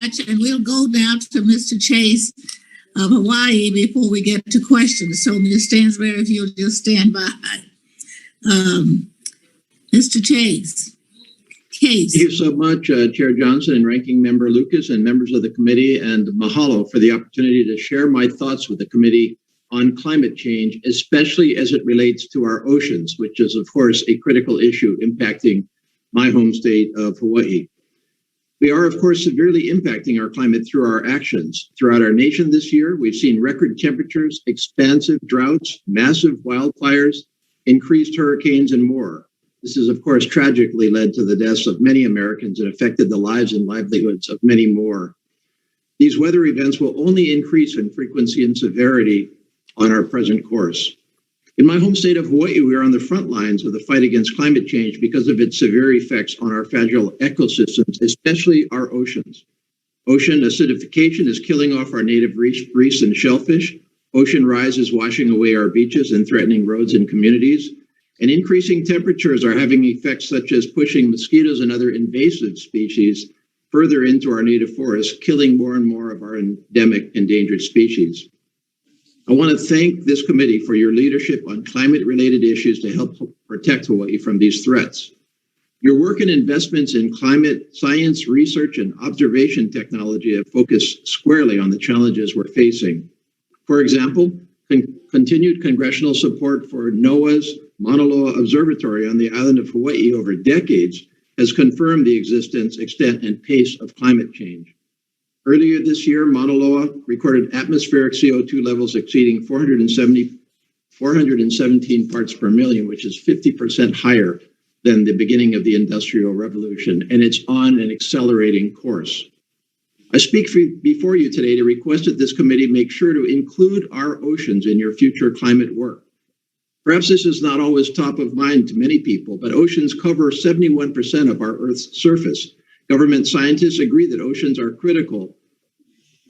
And we'll go now to Mr. Chase of Hawaii before we get to questions. So, Ms. Stansberry, if you'll just stand by. Mr. Chase. Thank you so much, Chair Johnson and Ranking Member Lucas and members of the committee, and mahalo for the opportunity to share my thoughts with the committee on climate change, especially as it relates to our oceans, which is, of course, a critical issue impacting my home state of Hawaii. We are, of course, severely impacting our climate through our actions. Throughout our nation this year, we've seen record temperatures, expansive droughts, massive wildfires, increased hurricanes, and more. This has, of course, tragically led to the deaths of many Americans and affected the lives and livelihoods of many more. These weather events will only increase in frequency and severity on our present course. In my home state of Hawaii, we are on the front lines of the fight against climate change because of its severe effects on our fragile ecosystems, especially our oceans. Ocean acidification is killing off our native reefs and shellfish. Ocean rise is washing away our beaches and threatening roads and communities. And increasing temperatures are having effects such as pushing mosquitoes and other invasive species further into our native forests, killing more and more of our endemic endangered species. I want to thank this committee for your leadership on climate-related issues to help protect Hawaii from these threats. Your work and investments in climate science, research, and observation technology have focused squarely on the challenges we're facing. For example, continued congressional support for NOAA's Mauna Loa Observatory on the island of Hawaii over decades has confirmed the existence, extent, and pace of climate change. Earlier this year, Mauna Loa recorded atmospheric CO2 levels exceeding 417 parts per million, which is 50% higher than the beginning of the Industrial Revolution, and it's on an accelerating course. I speak before you today to request that this committee make sure to include our oceans in your future climate work. Perhaps this is not always top of mind to many people, but oceans cover 71% of our Earth's surface. Government scientists agree that oceans are critical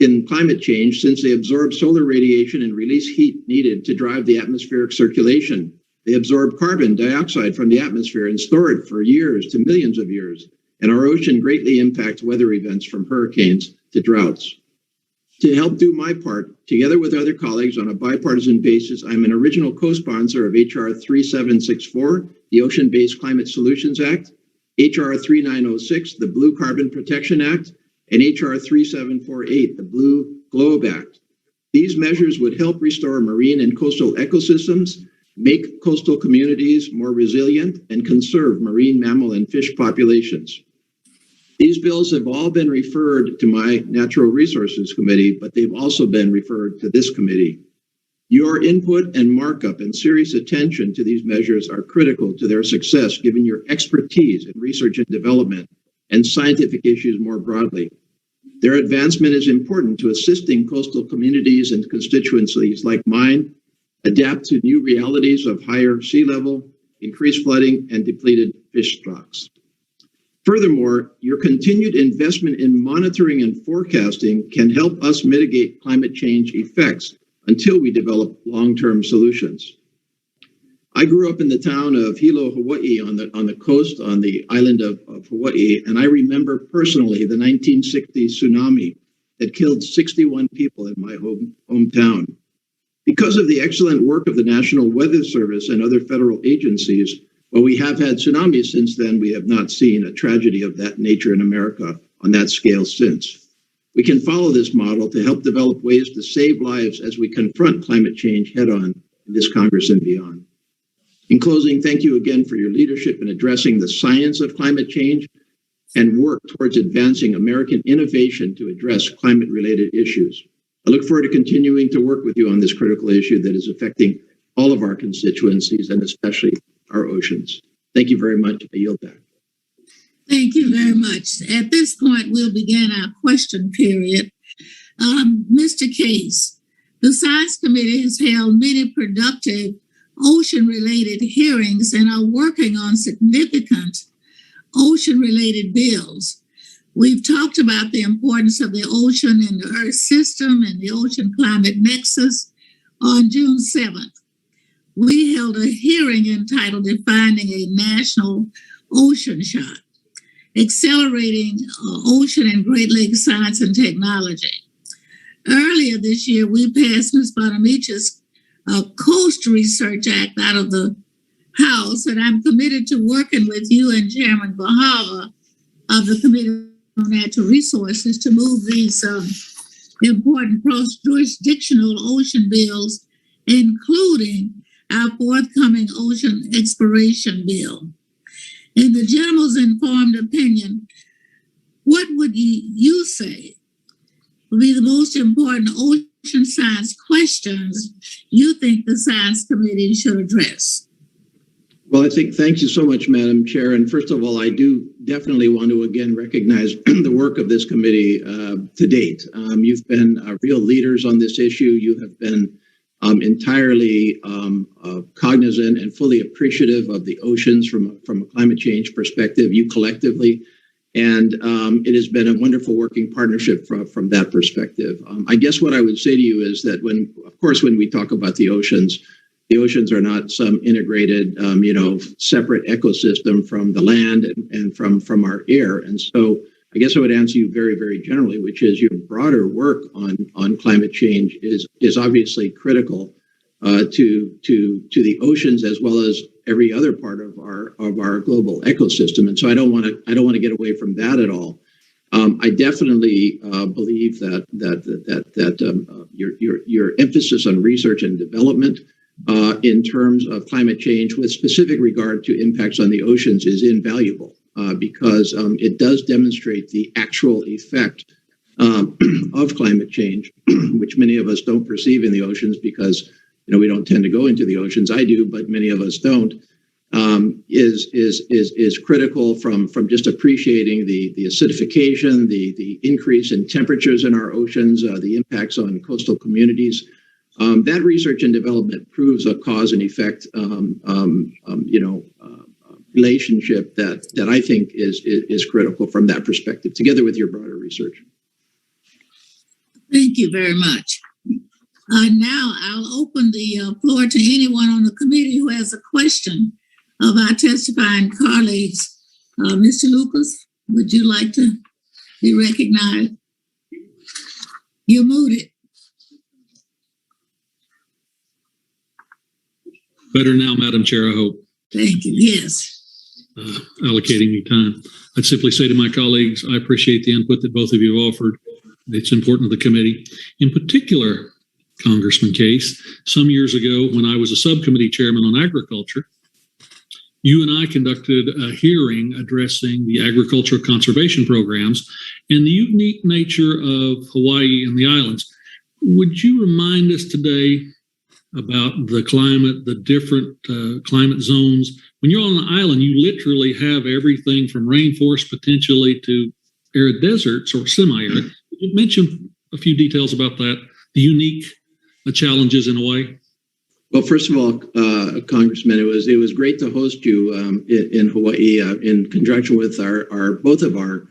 in climate change since they absorb solar radiation and release heat needed to drive the atmospheric circulation. They absorb carbon dioxide from the atmosphere and store it for years to millions of years. And our ocean greatly impacts weather events from hurricanes to droughts. To help do my part, together with other colleagues on a bipartisan basis, I'm an original co-sponsor of H.R. 3764, the Ocean-Based Climate Solutions Act, H.R. 3906, the Blue Carbon Protection Act, and H.R. 3748, the Blue Globe Act. These measures would help restore marine and coastal ecosystems, make coastal communities more resilient, and conserve marine mammal and fish populations. These bills have all been referred to my Natural Resources Committee, but they've also been referred to this committee. Your input and markup and serious attention to these measures are critical to their success, given your expertise in research and development and scientific issues more broadly. Their advancement is important to assisting coastal communities and constituencies like mine adapt to new realities of higher sea level, increased flooding, and depleted fish stocks. Furthermore, your continued investment in monitoring and forecasting can help us mitigate climate change effects until we develop long-term solutions. I grew up in the town of Hilo, Hawaii, on the coast, on the island of Hawaii, and I remember personally the 1960 tsunami that killed 61 people in my hometown. Because of the excellent work of the National Weather Service and other federal agencies, while we have had tsunamis since then, we have not seen a tragedy of that nature in America on that scale since. We can follow this model to help develop ways to save lives as we confront climate change head-on in this Congress and beyond. In closing, thank you again for your leadership in addressing the science of climate change and work towards advancing American innovation to address climate-related issues. I look forward to continuing to work with you on this critical issue that is affecting all of our constituencies and especially our oceans. Thank you very much. I yield back. Thank you very much. At this point, we'll begin our question period. Mr. Case, the Science Committee has held many productive ocean-related hearings and are working on significant ocean-related bills. We've talked about the importance of the ocean in the Earth system and the Ocean Climate Nexus on June 7th. We held a hearing entitled Defining a National Ocean Shot. accelerating ocean and Great Lakes science and technology. Earlier this year, we passed Ms. Bonamicha's Coast Research Act out of the House, and I'm committed to working with you and Chairman Bahava of the Committee on Natural Resources to move these important cross-jurisdictional ocean bills, including our forthcoming ocean exploration bill. In the gentleman's informed opinion, what would you say would be the most important ocean science questions you think the Science Committee should address? Well, thank you so much, Madam Chair. And first of all, I do definitely want to again recognize the work of this committee to date. You've been real leaders on this issue. You have been entirely cognizant and fully appreciative of the oceans from a climate change perspective, you collectively. And it has been a wonderful working partnership from that perspective. I guess what I would say to you is that when we talk about the oceans are not some integrated, separate ecosystem from the land and from our air. And so I guess I would answer you very, very generally, which is your broader work on climate change is obviously critical to the oceans as well as every other part of our global ecosystem. And so I don't want to get away from that at all. I definitely believe that your emphasis on research and development in terms of climate change with specific regard to impacts on the oceans is invaluable because it does demonstrate the actual effect of climate change, which many of us don't perceive in the oceans because we don't tend to go into the oceans. I do, but many of us don't. Is critical from just appreciating the acidification, the increase in temperatures in our oceans, the impacts on coastal communities. That research and development proves a cause and effect, relationship that I think is critical from that perspective, together with your broader research. Thank you very much. Now I'll open the floor to anyone on the committee who has a question of our testifying colleagues. Mr. Lucas, would you like to be recognized? You're muted. Better now, Madam Chair, I hope. Thank you. Yes. Allocating me time. I'd simply say to my colleagues, I appreciate the input that both of you have offered. It's important to the committee. In particular, Congressman Case, some years ago when I was a subcommittee chairman on agriculture, you and I conducted a hearing addressing the agricultural conservation programs and the unique nature of Hawaii and the islands. Would you remind us today about the climate, the different climate zones? When you're on an island, you literally have everything from rainforest potentially to arid deserts or semi-arid. Could you mention a few details about that, the unique challenges in Hawaii? Well, first of all, Congressman, it was great to host you in Hawaii in conjunction with both of our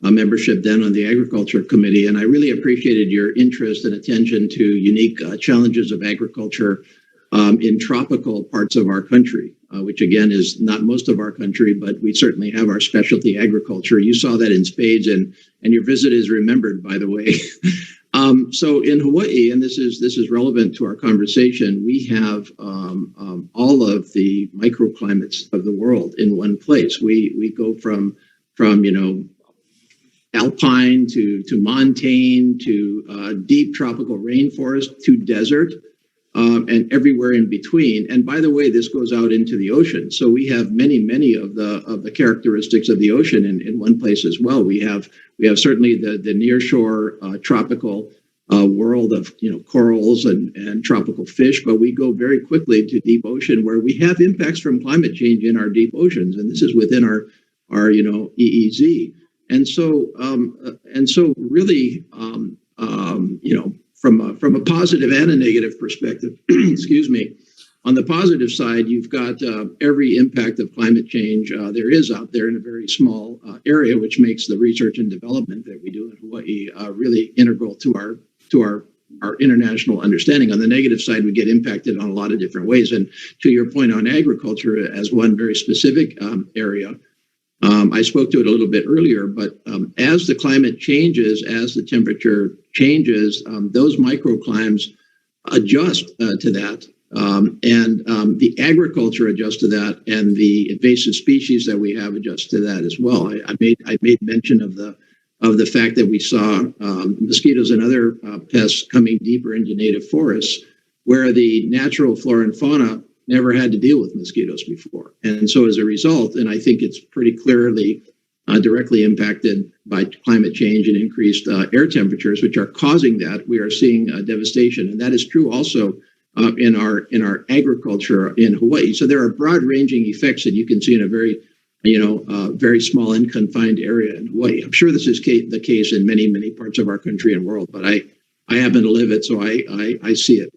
membership then on the Agriculture Committee, and I really appreciated your interest and attention to unique challenges of agriculture in tropical parts of our country, which again is not most of our country, but we certainly have our specialty agriculture. You saw that in spades, and your visit is remembered, by the way. So in Hawaii, and this is relevant to our conversation, we have all of the microclimates of the world in one place. We go from alpine to montane to deep tropical rainforest to desert and everywhere in between. And by the way, this goes out into the ocean. So we have many of the characteristics of the ocean in one place as well. We have certainly the nearshore tropical world of corals and tropical fish, but we go very quickly to deep ocean where we have impacts from climate change in our deep oceans, and this is within our EEZ. And so really, from a positive and a negative perspective, excuse me, on the positive side, you've got every impact of climate change there is out there in a very small area, which makes the research and development that we do in Hawaii really integral to our international understanding. On the negative side, we get impacted on a lot of different ways. And to your point on agriculture as one very specific area, I spoke to it a little bit earlier, but as the climate changes, as the temperature changes, those microclimates adjust to that. The agriculture adjusts to that, and the invasive species that we have adjust to that as well. I made mention of the fact that we saw mosquitoes and other pests coming deeper into native forests, where the natural flora and fauna never had to deal with mosquitoes before. And so as a result, and I think it's pretty clearly directly impacted by climate change and increased air temperatures, which are causing that, we are seeing devastation. And that is true also in our agriculture in Hawaii. So there are broad-ranging effects that you can see in a very, very small and confined area in Hawaii. I'm sure this is the case in many, many parts of our country and world, but I happen to live it, so I see it.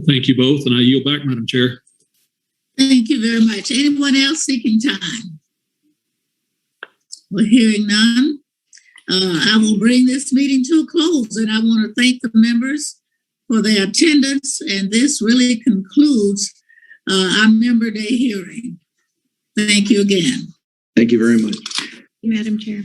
Thank you both, and I yield back, Madam Chair. Thank you very much. Anyone else seeking time? We're hearing none. I will bring this meeting to a close, and I want to thank the members for their attendance, and this really concludes our Member Day hearing. Thank you again. Thank you very much. Madam Chair.